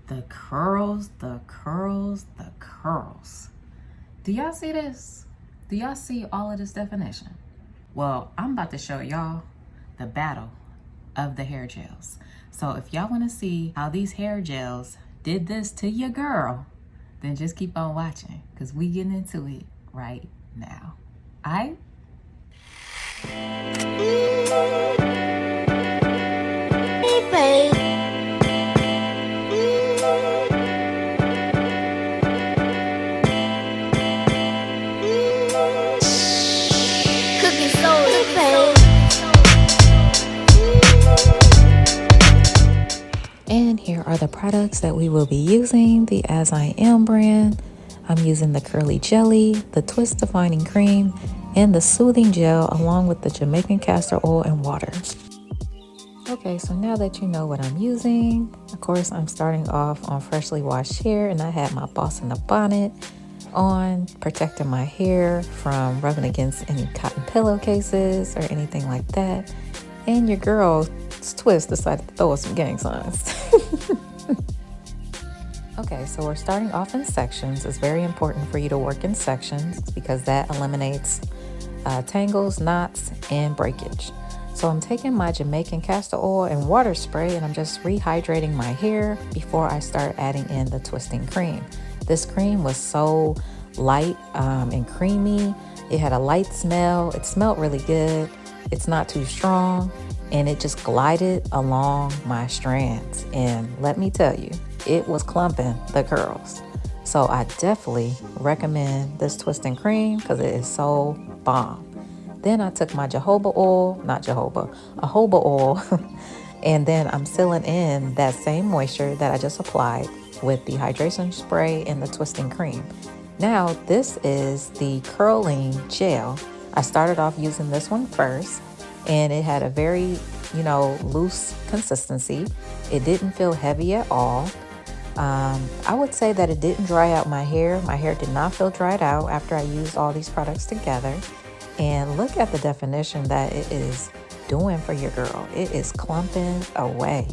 The curls, the curls, the curls. Do y'all see this? Do y'all see all of this definition? Well, I'm about to show y'all the battle of the hair gels. So if y'all want to see how these hair gels did this to your girl, then just keep on watching, because we getting into it right now. All right? And here are the products that we will be using. The As I Am brand. I'm using the Curly Jelly, the Twist Defining Cream, and the Soothing Gel, along with the Jamaican Castor Oil and water. Okay, so now that you know what I'm using, of course, I'm starting off on freshly washed hair, and I had my Boss in the Bonnet on, protecting my hair from rubbing against any cotton pillowcases or anything like that. And your girl's Twist decided to throw us some gang signs. Okay, so we're starting off in sections. It's very important for you to work in sections because that eliminates tangles, knots, and breakage. So I'm taking my Jamaican castor oil and water spray, and I'm just rehydrating my hair before I start adding in the twisting cream. This cream was so light and creamy. It had a light smell. It smelled really good. It's not too strong, and it just glided along my strands. And let me tell you, it was clumping the curls. So I definitely recommend this twisting cream because it is so bomb. Then I took my jojoba oil, and then I'm sealing in that same moisture that I just applied with the hydration spray and the twisting cream. Now this is the curling gel. I started off using this one first, and it had a very, loose consistency. It didn't feel heavy at all. I would say that it didn't dry out my hair. My hair did not feel dried out after I used all these products together. And look at the definition that it is doing for your girl. It is clumping away.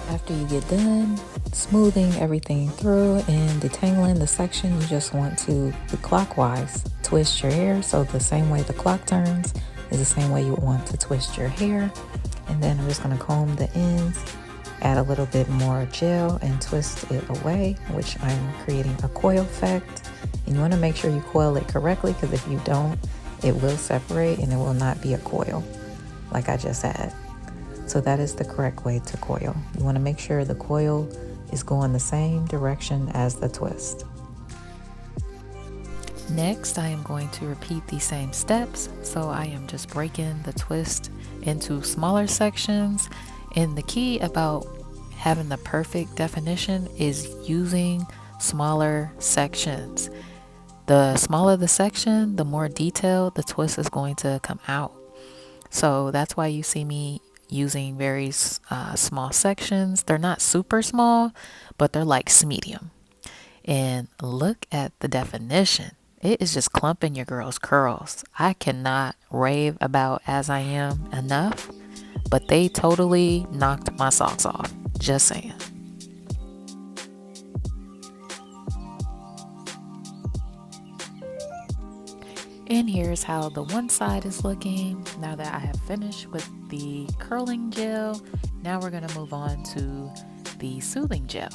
After you get done smoothing everything through and detangling the section, you just want to clockwise twist your hair. So the same way the clock turns is the same way you want to twist your hair. And then I'm just going to comb the ends, add a little bit more gel, and twist it away, which I'm creating a coil effect. And you want to make sure you coil it correctly, because if you don't, it will separate and it will not be a coil like I just had. So that is the correct way to coil. You want to make sure the coil is going the same direction as the twist. Next, I am going to repeat these same steps. So I am just breaking the twist into smaller sections. And the key about having the perfect definition is using smaller sections. The smaller the section, the more detailed the twist is going to come out. So that's why you see me using very small sections. They're not super small, but they're like medium. And look at the definition. It is just clumping your girl's curls. I cannot rave about As I Am enough, but they totally knocked my socks off. Just saying. And here's how the one side is looking. Now that I have finished with the curling gel, now we're going to move on to the soothing gel.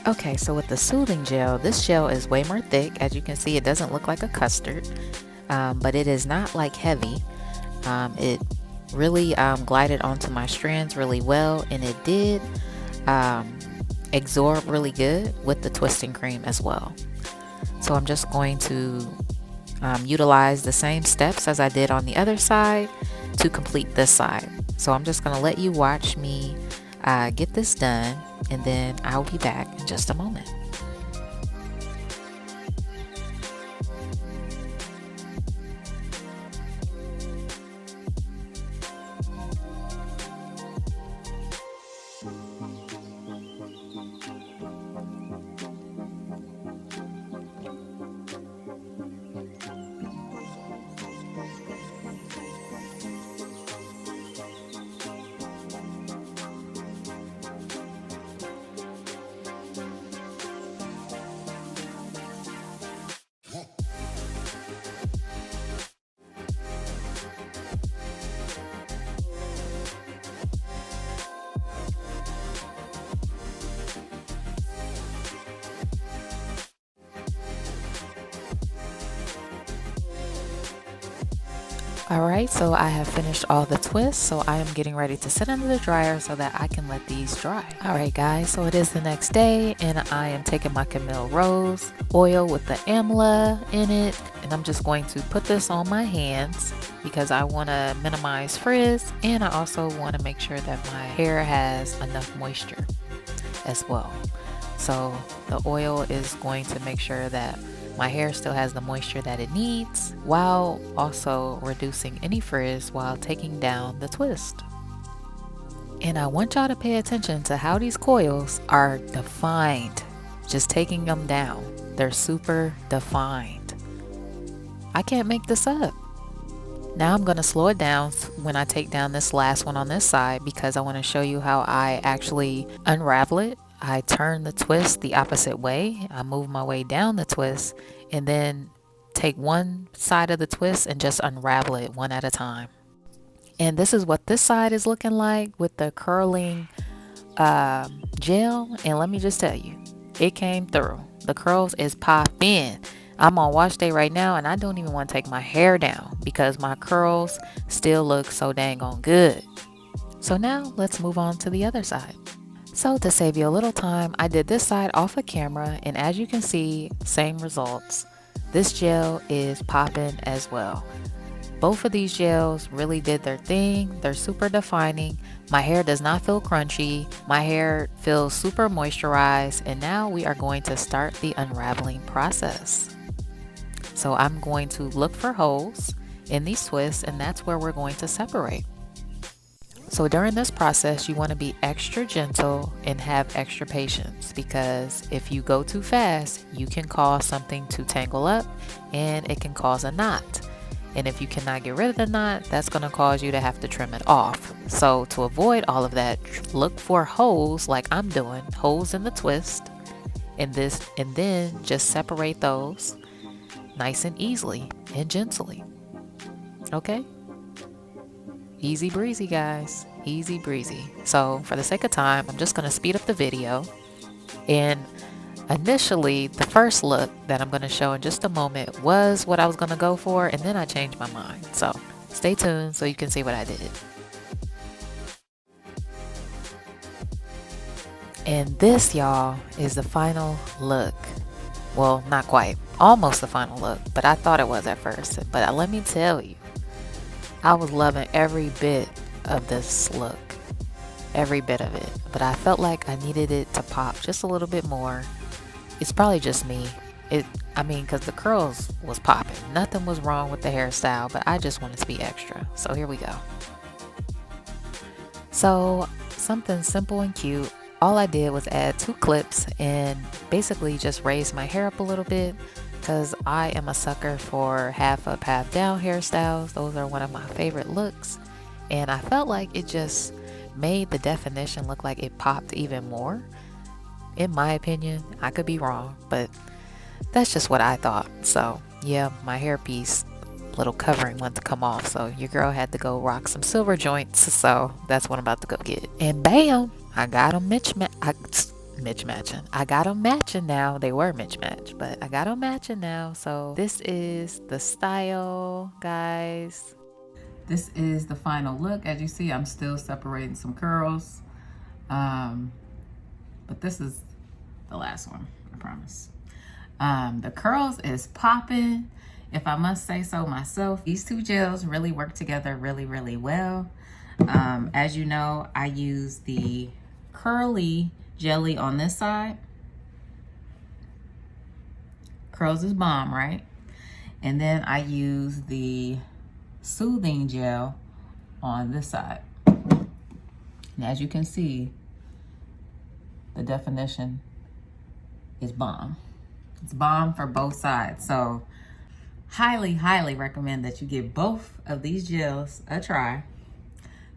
Okay, so with the soothing gel, this gel is way more thick. As you can see, it doesn't look like a custard, but it is not like heavy. It really glided onto my strands really well, and it did absorb really good with the twisting cream as well. So I'm just going to utilize the same steps as I did on the other side to complete this side. So I'm just going to let you watch me get this done, and then I'll be back in just a moment. All right, so I have finished all the twists, so I am getting ready to sit under the dryer so that I can let these dry. All right, guys, so it is the next day, and I am taking my Camille Rose oil with the amla in it, and I'm just going to put this on my hands because I want to minimize frizz, and I also want to make sure that my hair has enough moisture as well. So the oil is going to make sure that my hair still has the moisture that it needs while also reducing any frizz while taking down the twist. And I want y'all to pay attention to how these coils are defined. Just taking them down. They're super defined. I can't make this up. Now I'm going to slow it down when I take down this last one on this side because I want to show you how I actually unravel it. I turn the twist the opposite way. I move my way down the twist and then take one side of the twist and just unravel it one at a time. And this is what this side is looking like with the curling gel. And let me just tell you, it came through. The curls is popping. I'm on wash day right now and I don't even want to take my hair down because my curls still look so dang on good. So now let's move on to the other side. So to save you a little time, I did this side off of camera, and as you can see, same results. This gel is popping as well. Both of these gels really did their thing. They're super defining. My hair does not feel crunchy. My hair feels super moisturized, and now we are going to start the unraveling process. So I'm going to look for holes in these twists, and that's where we're going to separate. So during this process, you want to be extra gentle and have extra patience because if you go too fast, you can cause something to tangle up and it can cause a knot. And if you cannot get rid of the knot, that's going to cause you to have to trim it off. So to avoid all of that, look for holes like I'm doing, holes in the twist, and then just separate those nice and easily and gently. Okay? Easy breezy, guys. Easy breezy. So for the sake of time, I'm just going to speed up the video. And initially, the first look that I'm going to show in just a moment was what I was going to go for, and then I changed my mind. So stay tuned so you can see what I did. And this, y'all, is the final look. Well, not quite. Almost the final look, but I thought it was at first. But let me tell you, I was loving every bit of this look, every bit of it, but I felt like I needed it to pop just a little bit more. It's probably just me. Because the curls was popping. Nothing was wrong with the hairstyle, but I just wanted to be extra. So here we go. So something simple and cute. All I did was add 2 clips and basically just raise my hair up a little bit. Because I am a sucker for half up, half down hairstyles. Those are one of my favorite looks. And I felt like it just made the definition look like it popped even more. In my opinion, I could be wrong, but that's just what I thought. So yeah, my hairpiece, little covering went to come off. So your girl had to go rock some silver joints. So that's what I'm about to go get. And bam, I got them matching. I got them matching now. They were mismatched, but I got them matching now. So this is the style, guys. This is the final look. As you see, I'm still separating some curls. But this is the last one, I promise. The curls is popping. If I must say so myself, these 2 gels really work together really, really well. As you know, I use the curly jelly on this side. Curls is bomb, right? And then I use the soothing gel on this side. And as you can see, the definition is bomb. It's bomb for both sides. So highly, highly recommend that you give both of these gels a try.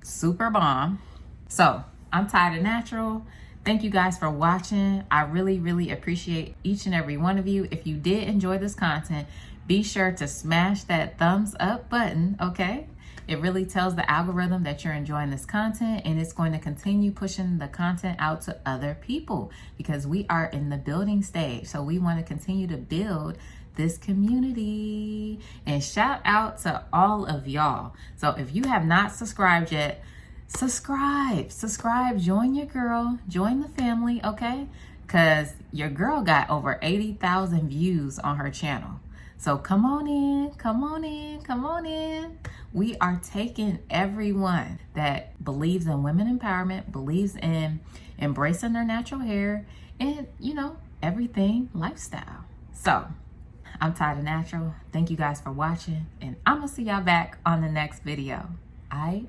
Super bomb. So I'm Tired of Natural. Thank you guys for watching. I really, really appreciate each and every one of you. If you did enjoy this content, be sure to smash that thumbs up button, okay? It really tells the algorithm that you're enjoying this content, and it's going to continue pushing the content out to other people because we are in the building stage. So we want to continue to build this community. And shout out to all of y'all. So if you have not subscribed yet, subscribe, join your girl, join the family, okay? Because your girl got over 80,000 views on her channel. So come on in, come on in, come on in. We are taking everyone that believes in women empowerment, believes in embracing their natural hair, and, you know, everything lifestyle. So I'm Ty the Natural. Thank you guys for watching, and I'm gonna see y'all back on the next video. All right?